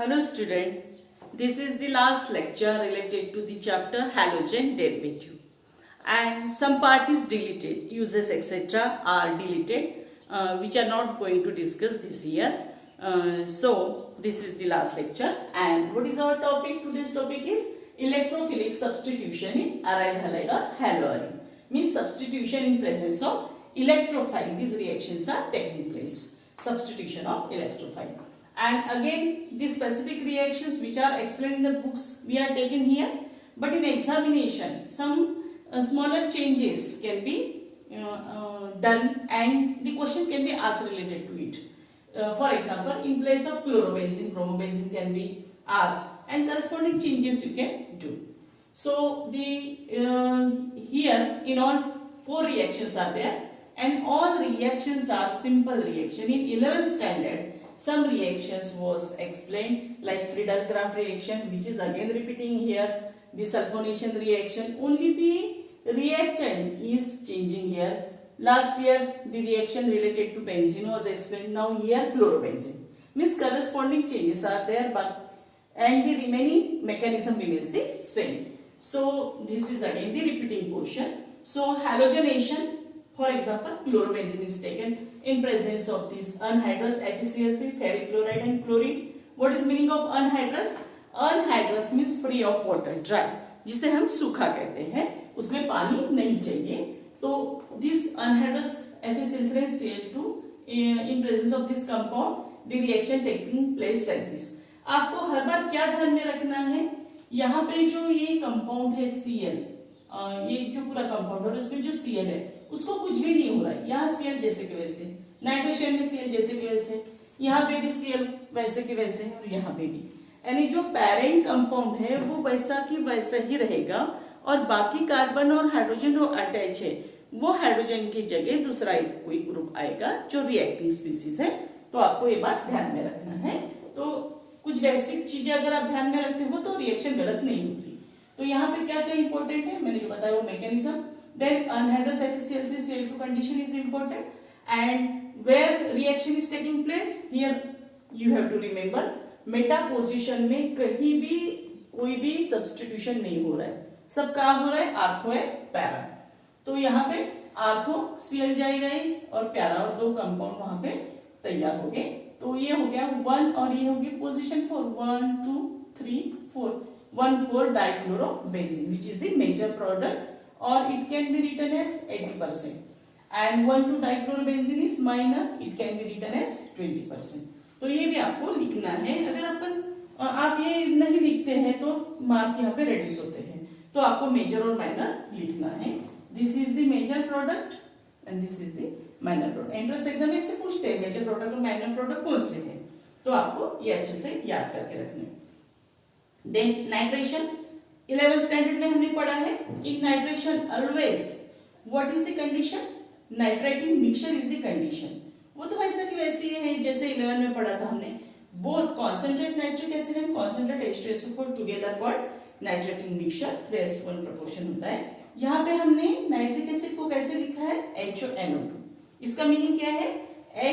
Hello student, this is the last lecture related to the chapter halogen derivative and some part is deleted, uses etc. are deleted which are not going to discuss this year. So this is the last lecture and what is our topic? Today's topic is electrophilic substitution in aryl halide or haloarine. Means substitution in presence of electrophile. These reactions are taking place. Substitution of electrophile. And again these specific reactions which are explained in the books we are taken here, but in examination some smaller changes can be done and the question can be asked related to it. For example, in place of chlorobenzene, bromobenzene can be asked and corresponding changes you can do. So the here in all 4 reactions are there and all reactions are simple reaction. In 11th standard some reactions was explained like Friedel-Crafts reaction, which is again repeating here. The sulfonation reaction, only the reactant is changing here. Last year the reaction related to benzene was explained. Now here chlorobenzene. Means corresponding changes are there, but and the remaining mechanism remains the same. So this is again the repeating portion. So halogenation, for example, chlorobenzene is taken in presence of this anhydrous FeCl3, ferric chloride and chlorine. What is meaning of anhydrous? Anhydrous means free of water, dry, जिसे हम सूखा कहते हैं, उसमें पानी नहीं चाहिए. तो this anhydrous FeCl3 and Cl2 in presence of this compound, the reaction taking place like this. आपको हर बार क्या ध्यान में रखना है, यहाँ पे जो ये कंपाउंड है Cl, ये जो पूरा कंपाउंड है उसमें जो Cl है उसको कुछ भी नहीं हो रहा है. यहाँ Cl जैसे के वैसे, नाइट्रोजन में Cl जैसे के वैसे, यहाँ पे भी Cl वैसे के वैसे और यहाँ पे भी, यानी जो पेरेंट कंपाउंड है वो वैसा की वैसा ही रहेगा और बाकी कार्बन और हाइड्रोजन जो अटैच है वो हाइड्रोजन की जगह दूसरा एक कोई ग्रुप आएगा जो रिएक्टिंग स्पीसीज है. तो आपको ये बात ध्यान में रखना है. तो कुछ बेसिक चीजें अगर आप ध्यान में रखते हो तो रिएक्शन गलत नहीं होती. तो यहाँ पे क्या क्या इंपॉर्टेंट है मैंने जो बताया वो mechanism. Then anhydrous FeCl3 Cl2 condition is important and where reaction is taking place here you have to remember Meta position में कहीं भी कोई भी सब्स्टिट्यूशन नहीं हो रहा है, सब काम हो रहा है आर्थो है पैरा. तो यहाँ पे आर्थो Cl जाएगा और पैरा और 2 कंपाउंड वहां पे तैयार हो गए. तो ये हो गया 1 और ये हो गया position 4, 1 2 3 4, 1,4 dichlorobenzene which is the major product or it can be written as 80% and 1,2 dichlorobenzene is minor, it can be written as 20%. तो ये भी आपको लिखना है. अगर आप ये नहीं लिखते हैं तो मार्क यहाँ पे रेड्यूस होते हैं. तो आपको मेजर और माइनर लिखना है. This is the major product and this is the minor product. Entrance exam में से पूछते हैं मेजर प्रोडक्ट और माइनर प्रोडक्ट कौन से हैं, तो आपको ये अच्छे से याद करके रखने. देन नाइट्रेशन 11th स्टैंडर्ड में हमने पढ़ा है. In nitration always what is the condition, nitrating mixture is the condition. वो तो वैसा की वैसी है जैसे 11 में पढ़ा था हमने. Both concentrate nitric acid and concentrate H2SO4 together called nitrating mixture 3:1 proportion होता है. यहाँ पे हमने नाइट्रिक एसिड को कैसे लिखा है HONO2. इसका मीनिंग क्या है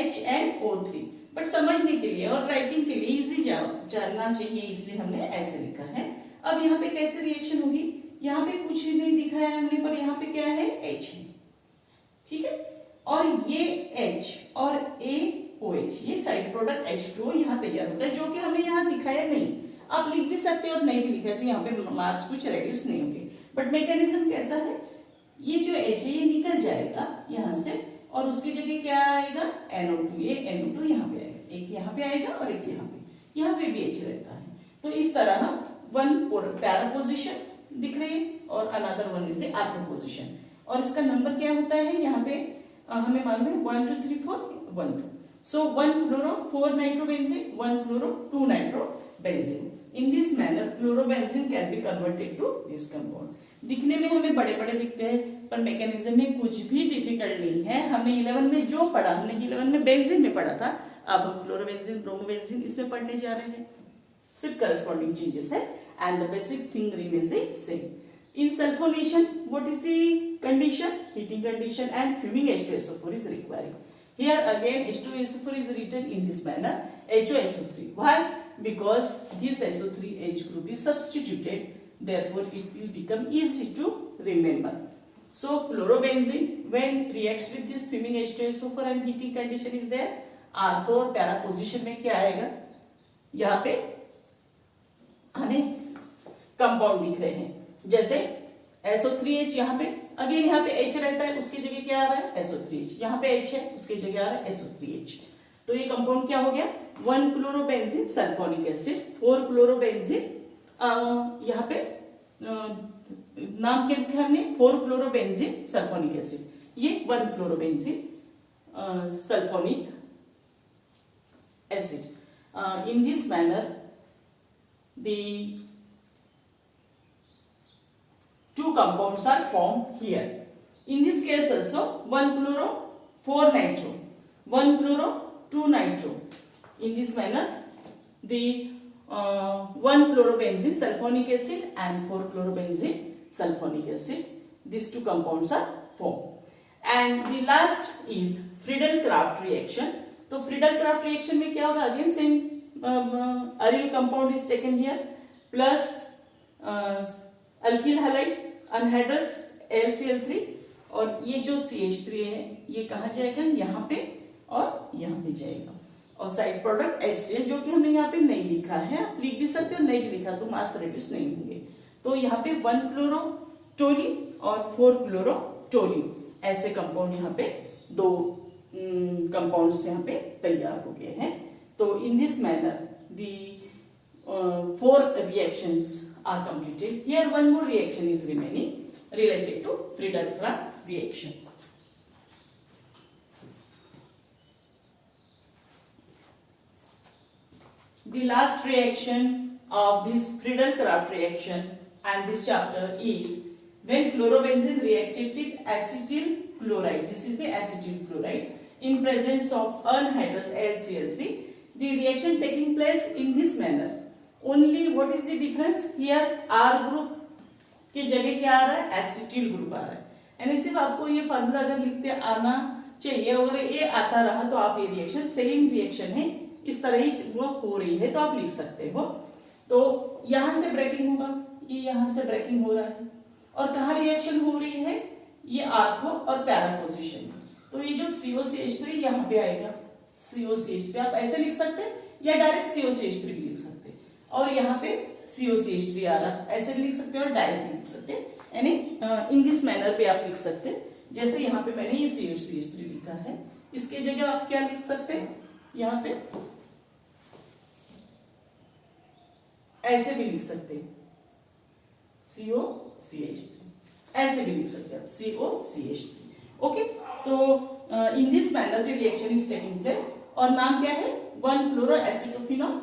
HNO3. बट समझने के लिए और राइटिंग के लिए इजी जानना चाहिए इसलिए हमने ऐसे लिखा है. अब यहाँ पे कैसे रिएक्शन होगी, यहाँ पे कुछ नहीं दिखाया हमने पर यहाँ पे क्या है H है, ठीक है. और ये H और AOH ये साइड प्रोडक्ट H2O यहाँ तैयार होता है जो कि हमने यहाँ दिखाया नहीं. आप लिख भी सकते हैं और नहीं भी लिखा तो यहाँ पे मार्क्स कुछ रेड्यूस नहीं होंगे. बट मैकेनिज्म कैसा है, ये जो H है ये निकल जाएगा यहाँ से और उसकी जगह क्या आएगा NO2. ये NO2 यहाँ पे आएगा, एक यहाँ पे आएगा और एक यहाँ पे भी H रहता है. तो इस तरह हम 1 पैरा पोजिशन दिख रही है और another 1 is the ortho position. और इसका नंबर क्या होता है यहाँ पे हमें मालूम है 1 2 3 4 1 2. So 1 chloro 4 nitrobenzene, 1 chloro 2 nitrobenzene. In this manner chlorobenzene can be converted to this compound. दिखने में हमें बड़े बड़े दिखते हैं पर मैकेनिज्म में कुछ भी डिफिकल्ट नहीं है. हमने 11 में जो पढ़ा, हमने 11 में बेंजीन में पढ़ा था, अब हम क्लोरोबेंजीन ब्रोमोबेंजीन इसमें पढ़ने जा रहे हैं. सिर्फ करस्पॉन्डिंग चेंजेस है and the basic thing remains the same. In sulfonation, what is the condition? Heating condition and fuming H2SO4 is required. Here again H2SO4 is written in this manner HOSO3. Why? because this SO3H group is substituted, therefore it will become easy to remember. So chlorobenzene when reacts with this fuming H2SO4 and heating condition is there, ortho और para position में क्या आएगा, यहाँ पे हमें compound दिख रहे हैं, जैसे SO3H यहाँ पे, अगेन यहाँ पे H रहता है, उसकी जगह क्या आ रहा है SO3H, यहाँ पे H है उसकी जगह आ रहा है SO3H, तो ये कंपाउंड क्या हो गया 1 क्लोरोबेंजीन सल्फोनिक एसिड, 4 क्लोरोबेंजीन, यहाँ पे नाम क्या लिखा हमने 4 क्लोरोबेंजीन सल्फोनिक एसिड, ये 1 chlorobenzene sulphonic acid. In this manner the two compounds are formed here. In this case also 1 chloro 4 nitro, 1 chloro 2 nitro. In this manner the 1 chlorobenzene sulfonic acid and 4 chlorobenzene sulfonic acid, these two compounds are formed. And the last is Friedel-Crafts reaction. तो Friedel-Crafts reaction में क्या होगा, again same aryl compound is taken here plus alkyl halide anhydrous AlCl3, और ये जो CH3 है ये कहाँ जाएगा, यहाँ पे और यहाँ पे जाएगा, और साइड प्रोडक्ट HCl जो कि हमने यहाँ पे नहीं लिखा है, आप लिख भी सकते हो, नहीं भी लिखा तो मास रिड्यूस नहीं होंगे, तो यहाँ पे 1 क्लोरोटोलिन और 4 क्लोरोटोलिन ऐसे कंपाउंड यहाँ पे दो कंपाउंड्स यहाँ पे तैयार हो गए हैं. तो in this manner the 4 reactions are completed. Here one more reaction is remaining related to Friedel-Crafts reaction. The last reaction of this Friedel-Crafts reaction and this chapter is when chlorobenzene reacted with acetyl chloride. This is the acetyl chloride in presence of anhydrous AlCl3. The reaction taking place in this manner. Only what is the difference? Here R group की जगह क्या आ रहा है, acetyl group आ रहा है, यानी सिर्फ आपको ये फार्मूला अगर लिखते आना चाहिए, अगर ये आता रहा तो आप ये रिएक्शन सेम रिएक्शन है, इस तरह ही वो हो रही है तो आप लिख सकते हो. तो यहाँ से ब्रेकिंग होगा, ये यहाँ से ब्रेकिंग हो रहा है, और कहाँ रिएक्शन हो रही है, ये आर्थो और पैरा पोजिशन में, तो ये जो COCH3 यहाँ पे आएगा, COCH3 आप ऐसे लिख सकते हैं या डायरेक्ट COCH3 भी लिख सकते हैं, और यहाँ पे COCH3 आ रहा, ऐसे भी लिख सकते हैं और डायरेक्ट भी लिख सकते हैं, यानी इन दिस मैनर पे आप लिख सकते हैं, जैसे यहाँ पे मैंने ये COCH3 लिखा है, इसके जगह आप क्या लिख सकते हैं, यहाँ पे ऐसे भी लिख सकते हैं COCH3, ऐसे भी लिख सकते हैं आप COCH3. ओके, तो in this manner the reaction is taking place, और नाम क्या है 1 क्लोरो एसिटोफिनॉल,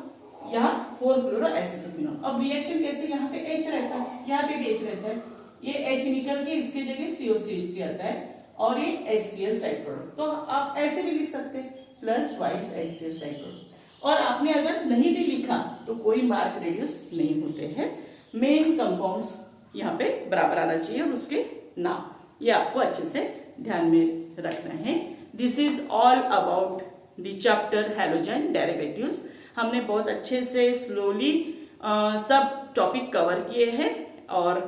यहाँ 4 क्लोरो एसिटोफिनॉल. अब रिएक्शन कैसे, यहाँ पे H रहता है, यहाँ पे भी H रहता है, ये H निकल के इसके जगह COCH3 आता है, और ये HCl साइड प्रोडक्ट, तो आप ऐसे भी लिख सकते हैं plus twice HCl side product. और आपने अगर नहीं भी लिखा तो कोई मार्क रिड्यूस नहीं होते हैं, मेन कंपाउंड्स यहाँ पे बराबर आना चाहिए और उसके नाम, ये आपको अच्छे से ध्यान में रखना है. This is all about the chapter halogen derivatives. हमने बहुत अच्छे से स्लोली सब टॉपिक कवर किए हैं, और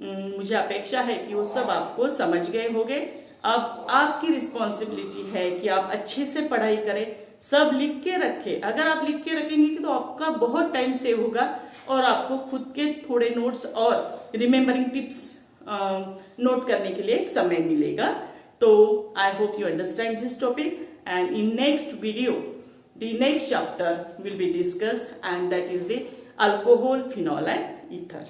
मुझे अपेक्षा है कि वो सब आपको समझ गए होंगे. अब आपकी रिस्पॉन्सिबिलिटी है कि आप अच्छे से पढ़ाई करें, सब लिख के रखें. अगर आप लिख के रखेंगे तो आपका बहुत टाइम सेव होगा, और आपको खुद के थोड़े नोट्स और रिमेम्बरिंग टिप्स नोट करने के लिए समय मिलेगा. तो I hope you understand this topic, and in next video the next chapter will be discussed, and that is the alcohol, phenol and ether.